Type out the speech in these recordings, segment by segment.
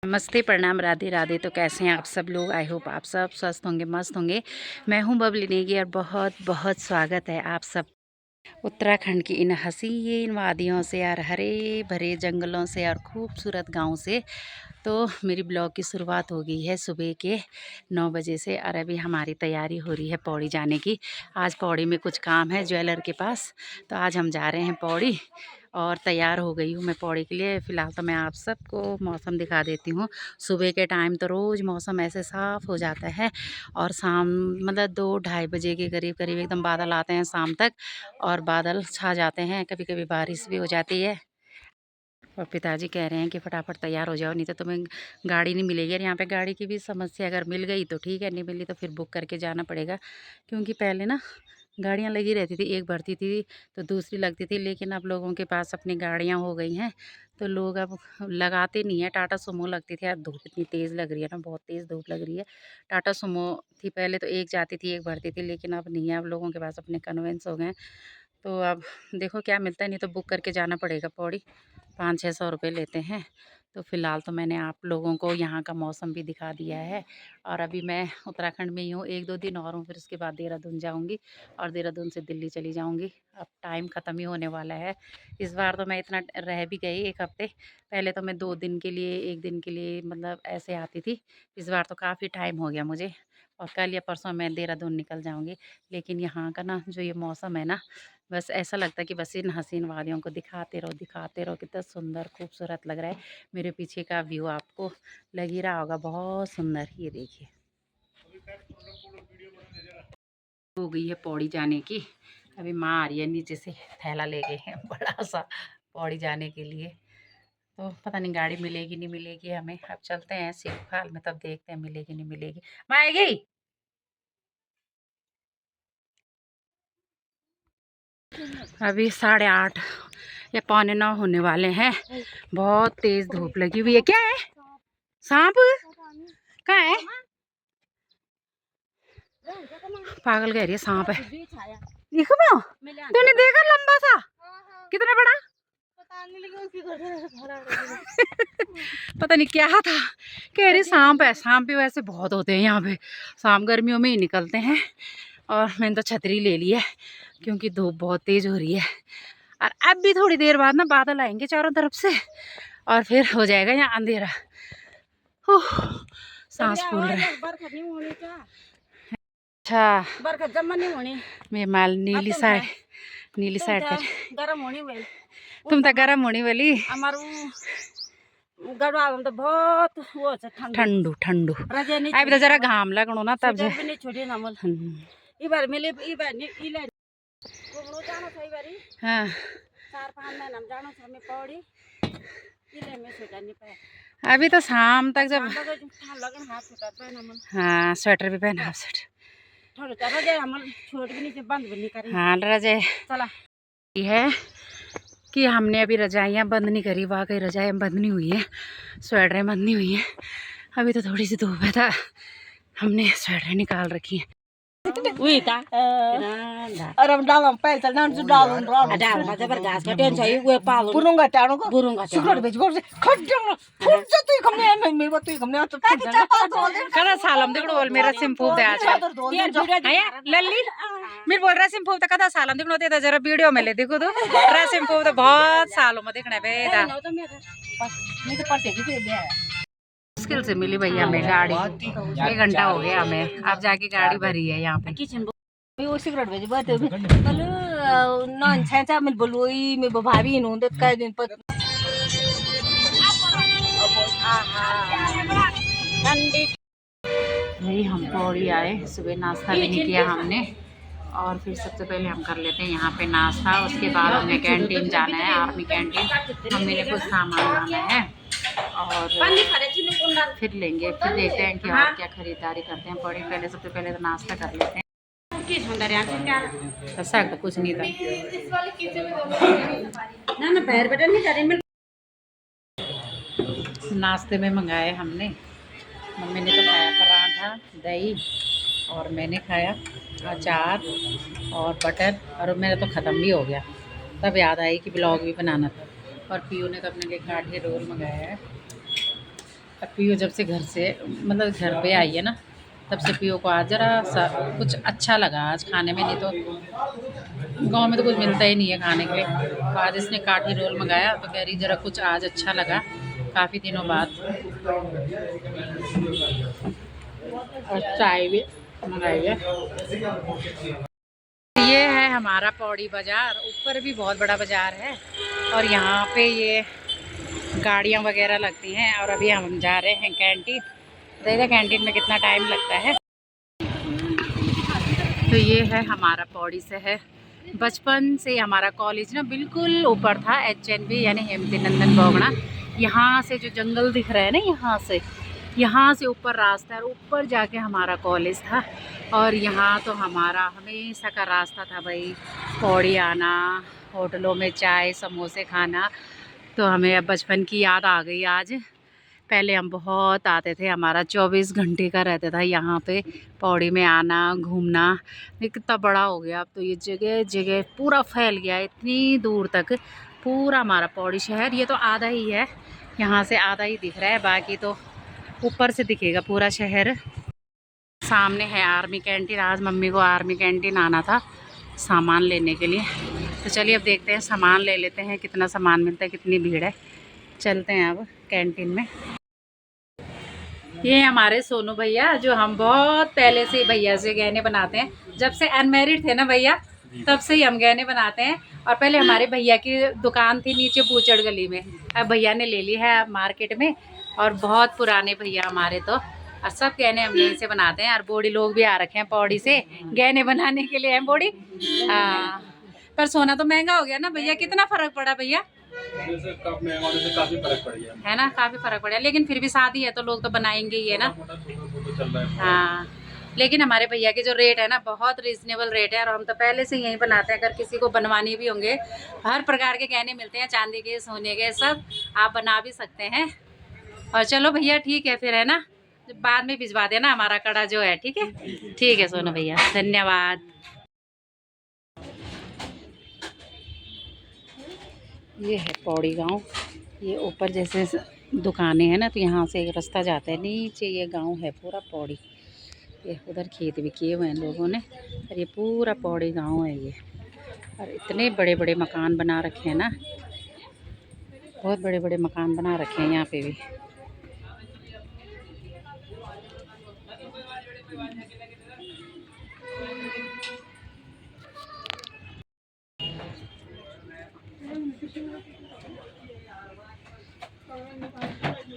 नमस्ते, प्रणाम, राधे राधे। तो कैसे हैं आप सब लोग? आई होप आप सब स्वस्थ होंगे, मस्त होंगे। मैं हूं बबली नेगी और बहुत बहुत स्वागत है आप सब उत्तराखंड की इन हसीन वादियों से और हरे भरे जंगलों से और खूबसूरत गांव से। तो मेरी ब्लॉग की शुरुआत हो गई है सुबह के 9 बजे से और अभी हमारी तैयारी हो रही है पौड़ी जाने की। आज पौड़ी में कुछ काम है ज्वेलर के पास, तो आज हम जा रहे हैं पौड़ी और तैयार हो गई हूँ मैं पौड़ी के लिए। फ़िलहाल तो मैं आप सबको मौसम दिखा देती हूँ। सुबह के टाइम तो रोज़ मौसम ऐसे साफ़ हो जाता है और शाम मतलब 2-2:30 बजे के करीब करीब एकदम बादल आते हैं शाम तक और बादल छा जाते हैं, कभी कभी बारिश भी हो जाती है। और पिताजी कह रहे हैं कि फटाफट तैयार हो जाओ, नहीं तो तुम्हें गाड़ी नहीं मिलेगी। और यहाँ पे गाड़ी की भी समस्या, अगर मिल गई तो ठीक है, नहीं मिली तो फिर बुक करके जाना पड़ेगा। क्योंकि पहले ना गाड़ियाँ लगी रहती थी, एक भरती थी तो दूसरी लगती थी, लेकिन अब लोगों के पास अपनी गाड़ियाँ हो गई हैं तो लोग अब लगाते नहीं हैं। टाटा सुमो लगती थी, अब धूप इतनी तेज़ लग रही है ना, बहुत तेज़ धूप लग रही है। टाटा सुमो थी पहले तो एक जाती थी एक भरती थी, लेकिन अब नहीं है, अब लोगों के पास अपने कन्वेंस हो गए। तो अब देखो क्या मिलता है, नहीं तो बुक करके जाना पड़ेगा पौड़ी। 500-600 रुपये लेते हैं। तो फ़िलहाल तो मैंने आप लोगों को यहाँ का मौसम भी दिखा दिया है और अभी मैं उत्तराखंड में ही हूँ, 1-2 दिन और हूँ, फिर उसके बाद देहरादून जाऊँगी और देहरादून से दिल्ली चली जाऊँगी। अब टाइम ख़त्म ही होने वाला है। इस बार तो मैं इतना रह भी गई 1 हफ़्ते। पहले तो मैं 2 दिन के लिए 1 दिन के लिए मतलब ऐसे आती थी। इस बार तो काफ़ी टाइम हो गया मुझे और कल या परसों मैं देहरादून निकल जाऊँगी। लेकिन यहाँ का ना जो ये मौसम है ना, बस ऐसा लगता है कि बस इन हसीन वादियों को दिखाते रहो। कितना सुंदर खूबसूरत लग रहा है। मेरे पीछे का व्यू आपको लग ही रहा होगा बहुत सुंदर। ये देखिए हो गई है पौड़ी जाने की। अभी माँ आ रही है नीचे से, थैला ले गए हैं बड़ा सा पौड़ी जाने के लिए। तो पता नहीं गाड़ी मिलेगी नहीं मिलेगी हमें। अब चलते हैं सीखाल में, तब देखते हैं मिलेगी नहीं मिलेगी। माँ आएगी? अभी 8:30 या 8:45 होने वाले हैं। बहुत तेज धूप लगी हुई है। क्या है? सांप? कहाँ है? पागल कह रही है सांप है। देखो ना, तूने देखा लंबा सा कितना बड़ा? पता नहीं क्या था, कह रही सांप है। सांप भी वैसे बहुत होते हैं यहाँ पे, सांप गर्मियों में ही निकलते हैं। और मैंने तो छतरी ले ली है क्योंकि धूप बहुत तेज हो रही है। और अब भी थोड़ी देर बाद ना बादल आएंगे चारों तरफ से और फिर हो जाएगा यहाँ अंधेरा। सांस फूल रहा है। अच्छा, मैं माल नीली साइड पर गरम होनी भाई। तुम तो गरम होनी वाली। गढ़वाल तो बहुत वो ठंडू ठंडू अभी तो जरा घाम लगनो ना तब छोटे नमल इबार मिले इबार इले घुम्नु जानु छ इबारी। हाँ 4-5 महिना में जानु छ हमें पौड़ी इले में छुटा नहीं पाए। अभी तो शाम तक जब लगन हाथ छुटा पाए नमल। हाँ स्वेटर भी पहना, हाफ स्वेटर थोड़ा सा रजाई हमल छोड़ भी नहीं बंद भी नहीं करी। हाँ रजाई चला है कि हमने अभी रजाइयाँ बंद नहीं करी। वाकई रजाइयाँ बंद नहीं हुई है, स्वेटरें बंद नहीं हुई हैं। अभी तो थोड़ी सी धूप है, था हमने स्वेटर निकाल रखी है। अरम डालम पैल चल नान जु डालम डाल मजा पर घास कटेन छ यो पालो बुरुंगा टाणो को बुरुंगा सुकट बेच गोर से खड्डम फुट जतुई खमने मैं बतुई खमने तो कदा सालम देखो बोल मेरा सिंपू दे आज आया लल्ली मेरे बोल रहा सिंपू तो कदा सालम देखो ते जरा वीडियो में ले देखो तो रहा सिंपू तो बहुत सालों में देखना बेदा नहीं तो पड़ते की बे मुश्किल से मिली भैया हमें गाड़ी। 1 घंटा हो गया हमें, अब जाके गाड़ी भरी है यहाँ पे। किचन वो सिगरेट भेज बात बोलो नन छाचा में बोलोई में भाभी नु तो का दिन पर ठंडी नहीं हम पौड़ी आए, सुबह नाश्ता भी नहीं किया हमने और फिर सबसे पहले हम कर लेते हैं यहाँ पे नाश्ता। उसके बाद हमें कैंटीन जाना है, आर्मी कैंटीन। मम्मी ने कुछ सामान लाना है और फिर लेंगे, फिर देखते हैं कि और क्या खरीदारी करते हैं। पौड़ी पहले सबसे पहले तो नाश्ता कर लेते हैं। ऐसा तो कुछ नहीं था ना पैर बेटा नहीं करे। नाश्ते में मंगाए हमने, मम्मी ने तो खाया पराठा दही और मैंने खाया अचार और बटर और मेरा तो ख़त्म भी हो गया। तब याद आई कि ब्लॉग भी बनाना था। और पीयू ने तो अपने लिए काठे रोल मंगाया है। अब पियो जब से घर से मतलब घर पे आई है ना, तब से पियो को आज ज़रा सा कुछ अच्छा लगा आज खाने में, नहीं तो गांव में तो कुछ मिलता ही नहीं है खाने के लिए। तो आज इसने काठी रोल मंगाया तो कह रही ज़रा कुछ आज अच्छा लगा काफ़ी दिनों बाद। और चाय भी मंगाई है। ये है हमारा पौड़ी बाज़ार, ऊपर भी बहुत बड़ा बाज़ार है और यहाँ पे ये गाड़ियाँ वगैरह लगती हैं। और अभी हम जा रहे हैं कैंटीन, देखिए कैंटीन में कितना टाइम लगता है। तो ये है हमारा पौड़ी से है, बचपन से हमारा कॉलेज ना बिल्कुल ऊपर था, HNB यानी हेमती नंदन बोगड़ा। यहाँ से जो जंगल दिख रहा है ना, यहाँ से ऊपर रास्ता है और ऊपर जाके हमारा कॉलेज था। और यहाँ तो हमारा हमेशा का रास्ता था भाई, पौड़ी आना, होटलों में चाय समोसे खाना। तो हमें अब बचपन की याद आ गई आज। पहले हम बहुत आते थे, हमारा 24 घंटे का रहता था यहाँ पे पौड़ी में आना घूमना। ये कितना बड़ा हो गया अब तो, ये जगह जगह पूरा फैल गया है इतनी दूर तक पूरा हमारा पौड़ी शहर। ये तो आधा ही है, यहाँ से आधा ही दिख रहा है, बाकी तो ऊपर से दिखेगा पूरा शहर। सामने है आर्मी कैंटीन, आज मम्मी को आर्मी कैंटीन आना था सामान लेने के लिए। तो चलिए अब देखते हैं, सामान ले लेते हैं, कितना सामान मिलता है, कितनी भीड़ है। चलते हैं अब कैंटीन में। ये हमारे सोनू भैया, जो हम बहुत पहले से भैया से गहने बनाते हैं, जब से अनमेरिड थे ना भैया, तब से ही हम गहने बनाते हैं। और पहले हमारे भैया की दुकान थी नीचे बूचड़ गली में, अब भैया ने ले ली है मार्केट में। और बहुत पुराने भैया हमारे तो, और सब गहने हम यहीं से बनाते हैं। और बॉडी लोग भी आ रखे हैं पौड़ी से गहने बनाने के लिए, है बॉडी। हाँ, पर सोना तो महंगा हो गया ना भैया, कितना फ़र्क पड़ा भैया? काफी फर्क पड़ गया है ना, काफ़ी फ़र्क पड़ा, लेकिन फिर भी शादी है तो लोग तो बनाएंगे ही है ना। हाँ, लेकिन हमारे भैया के जो रेट है ना, बहुत रीज़नेबल रेट है। और हम तो पहले से यहीं बनाते हैं, अगर किसी को बनवानी भी होंगे, हर प्रकार के गहने मिलते हैं, चांदी के सोने के सब, आप बना भी सकते हैं। और चलो भैया ठीक है फिर, है ना, बाद में भिजवा देना हमारा कड़ा जो है, ठीक है? ठीक है सोनू भैया, धन्यवाद। ये है पौड़ी गांव, ये ऊपर जैसे दुकानें हैं ना, तो यहाँ से एक रास्ता जाता है नीचे, ये गांव है पूरा पौड़ी। ये उधर खेत भी किए हुए हैं लोगों ने, और ये पूरा पौड़ी गांव है ये। और इतने बड़े बड़े मकान बना रखे हैं ना, बहुत बड़े बड़े मकान बना रखे हैं यहाँ पे भी।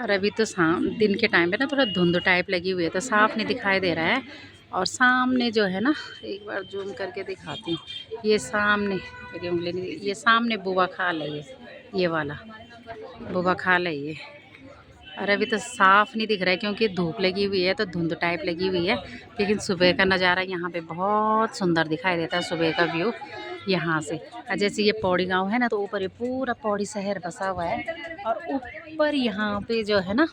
और अभी तो शाम दिन के टाइम पे ना थोड़ा धुंध टाइप लगी हुई है, तो साफ़ नहीं दिखाई दे रहा है। और सामने जो है ना, एक बार जूम करके दिखाती हूँ, ये सामने मेरी उंगली नहीं, ये सामने बुआ खाल है, ये वाला बुआ खाल है ये। और अभी तो साफ़ नहीं दिख रहा है क्योंकि धूप लगी हुई है, तो धुंध टाइप लगी हुई है। लेकिन सुबह का नज़ारा यहाँ पे बहुत सुंदर दिखाई देता है, सुबह का व्यू यहाँ से। और जैसे ये पौड़ी गांव है ना, तो ऊपर ये पूरा पौड़ी शहर बसा हुआ है। और ऊपर यहाँ पे जो है ना,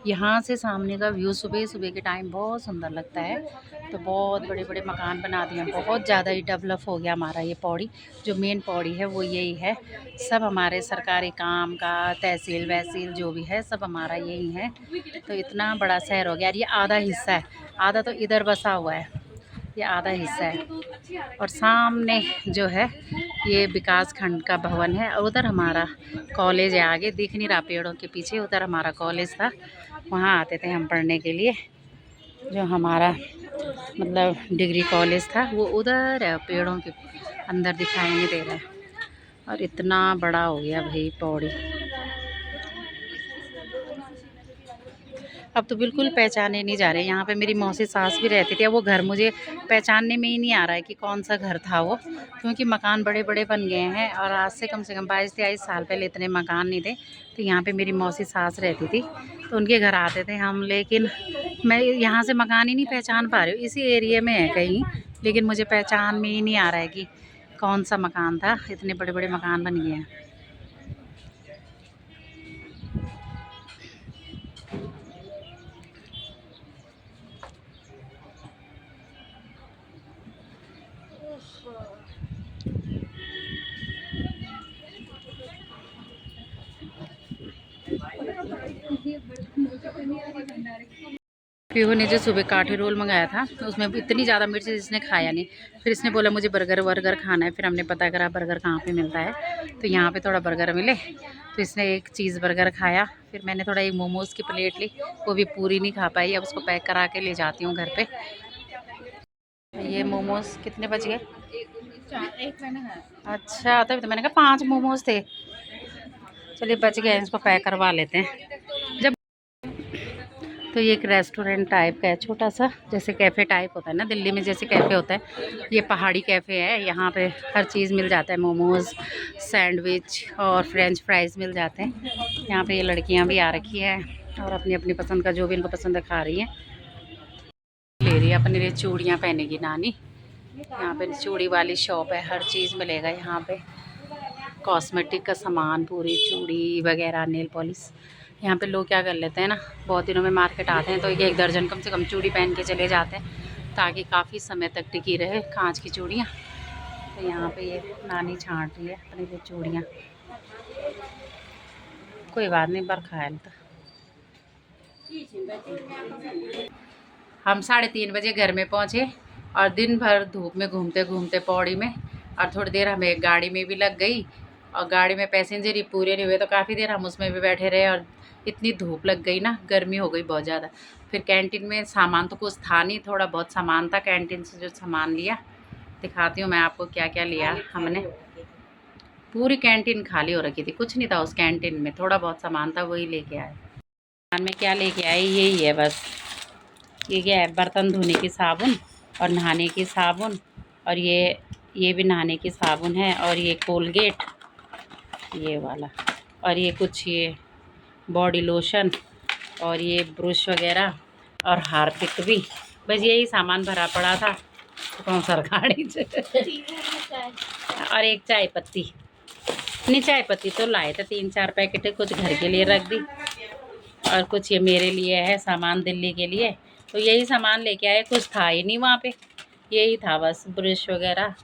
यहाँ से सामने का व्यू सुबह सुबह के टाइम बहुत सुंदर लगता है। तो बहुत बड़े बड़े मकान बना दिए, बहुत ज़्यादा ही डेवलप हो गया हमारा ये पौड़ी। जो मेन पौड़ी है वो यही है, सब हमारे सरकारी काम का, तहसील वहसील जो भी है सब हमारा यही है। तो इतना बड़ा शहर हो गया। और ये आधा हिस्सा है, आधा तो इधर बसा हुआ है, ये आधा हिस्सा है। और सामने जो है ये विकास खंड का भवन है, और उधर हमारा कॉलेज है, आगे दिख नहीं रहा पेड़ों के पीछे, उधर हमारा कॉलेज था, वहाँ आते थे हम पढ़ने के लिए। जो हमारा मतलब डिग्री कॉलेज था वो उधर है, पेड़ों के अंदर दिखाई नहीं दे रहा है। और इतना बड़ा हो गया भाई पौड़ी, अब तो बिल्कुल पहचाने नहीं जा रहे। यहाँ पे मेरी मौसी सास भी रहती थी, वो घर मुझे पहचानने में ही नहीं आ रहा है कि कौन सा घर था वो, क्योंकि मकान बड़े बड़े बन गए हैं। और आज से कम 22-23 साल पहले इतने मकान नहीं थे। तो यहाँ पे मेरी मौसी सास रहती थी, तो उनके घर आते थे हम, लेकिन मैं यहाँ से मकान ही नहीं पहचान पा रही हूँ। इसी एरिया में है कहीं, लेकिन मुझे पहचान में ही नहीं आ रहा है कि कौन सा मकान था, इतने बड़े बड़े मकान बन गए हैं। पीहू ने जो सुबह काठी रोल मंगाया था तो उसमें इतनी ज़्यादा मिर्च इसने खाया नहीं। फिर इसने बोला मुझे बर्गर वर्गर खाना है। फिर हमने पता करा बर्गर कहाँ पे मिलता है, तो यहाँ पे थोड़ा बर्गर मिले तो इसने एक चीज़ बर्गर खाया। फिर मैंने थोड़ा एक मोमोज़ की प्लेट ली, वो भी पूरी नहीं खा पाई। अब उसको पैक करा के ले जाती हूँ घर पे। ये मोमोज़ कितने बच गए? एक मैंने है। अच्छा, तभी तो मैंने कहा 5 मोमोज़ थे। चलिए बच गए, इसको पैक करवा लेते हैं। जब तो ये एक रेस्टोरेंट टाइप का है, छोटा सा, जैसे कैफ़े टाइप होता है ना दिल्ली में, जैसे कैफ़े होता है, ये पहाड़ी कैफ़े है। यहाँ पे हर चीज़ मिल जाता है, मोमोज़, सैंडविच और फ्रेंच फ्राइज़ मिल जाते हैं। यहाँ पे ये लड़कियाँ भी आ रखी हैं और अपनी अपनी पसंद का जो भी इनको पसंद है खा रही हैं। ले रही है अपने लिए चूड़ियाँ पहनेगी नानी। यहाँ पे चूड़ी वाली शॉप है, हर चीज़ मिलेगा यहाँ पे। कॉस्मेटिक का सामान, पूरी चूड़ी वगैरह, नेल पॉलिश। यहाँ पे लोग क्या कर लेते हैं ना, बहुत दिनों में मार्केट आते हैं तो एक दर्जन कम से कम चूड़ी पहन के चले जाते हैं ताकि काफ़ी समय तक टिकी रहे कांच की चूड़ियाँ। तो यहाँ पे ये नानी छांट रही है अपने लिए चूड़ियाँ। कोई बात नहीं, बरखा है तो। हम 3:30 बजे घर में पहुँचे और दिन भर धूप में घूमते घूमते पौड़ी में, और थोड़ी देर हमें गाड़ी में भी लग गई। और गाड़ी में पैसेंजर ही पूरे नहीं हुए तो काफ़ी देर हम उसमें भी बैठे रहे और इतनी धूप लग गई ना, गर्मी हो गई बहुत ज़्यादा। फिर कैंटीन में सामान तो कुछ था नहीं, थोड़ा बहुत सामान था कैंटीन से जो सामान लिया। दिखाती हूँ मैं आपको क्या क्या लिया हमने। पूरी कैंटीन खाली हो रखी थी, कुछ नहीं था उस कैंटीन में, थोड़ा बहुत सामान था वही लेके आए। सामान में क्या लेके आए यही है बस। ये क्या है, बर्तन धोने की साबुन और नहाने की साबुन, और ये भी नहाने की साबुन है, और ये कोलगेट ये वाला, और ये कुछ ये बॉडी लोशन, और ये ब्रश वगैरह, और हार्पिक भी। बस यही सामान भरा पड़ा था। तो कौन सा गाड़ी और एक चाय पत्ती। नहीं, चाय पत्ती तो लाए थे 3-4 पैकेट, कुछ घर के लिए रख दी और कुछ ये मेरे लिए है सामान दिल्ली के लिए। तो यही सामान लेके आए, कुछ था ही नहीं वहाँ पे, यही था बस, ब्रश वगैरह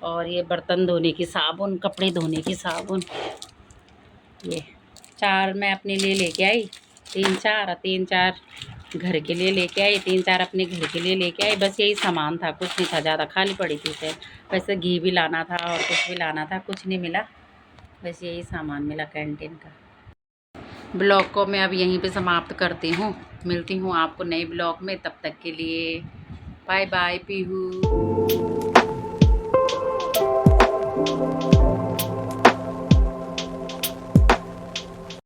और ये बर्तन धोने की साबुन, कपड़े धोने की साबुन। ये 4 मैं अपने लिए लेके आई, 3-4 और 3-4 घर के लिए लेके आई, 3-4 अपने घर के लिए लेके आई। बस यही सामान था, कुछ नहीं था ज़्यादा, खाली पड़ी थी से। वैसे घी भी लाना था और कुछ भी लाना था, कुछ नहीं मिला, बस यही सामान मिला कैंटीन का। ब्लॉग को मैं अब यहीं पे समाप्त करती हूँ। मिलती हूँ आपको नए ब्लॉग में, तब तक के लिए बाय बाय पीहू।